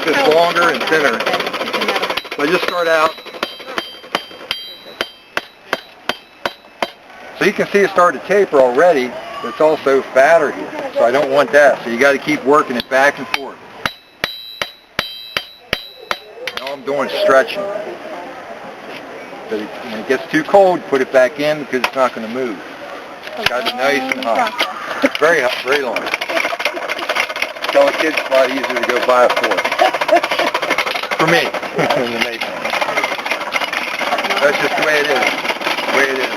this longer and thinner. So I just start out. So you can see it start to taper already, but it's also fatter here. So I don't want that. So you got to keep working it back and forth. All I'm doing is stretching. But when it gets too cold, put it back in because it's not going to move. It's got to be nice and hot. Very hot, very long. Tell the kids it's a lot easier to go buy a fork. For me. Than to make one. That's just the way it is. The way it is.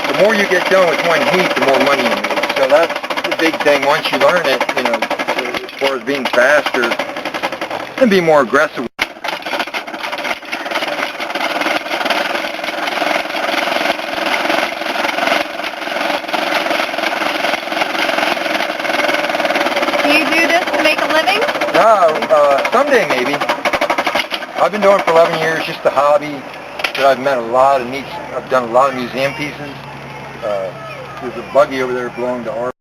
The more you get done with one heat, the more money you make. So that's the big thing. Once you learn it, you know, as far as being faster and be more aggressive. Do you do this to make a living? No, someday maybe. I've been doing it for 11 years, just a hobby. But I've met a lot of neat. I've done a lot of museum pieces. There's a buggy over there belonging to art.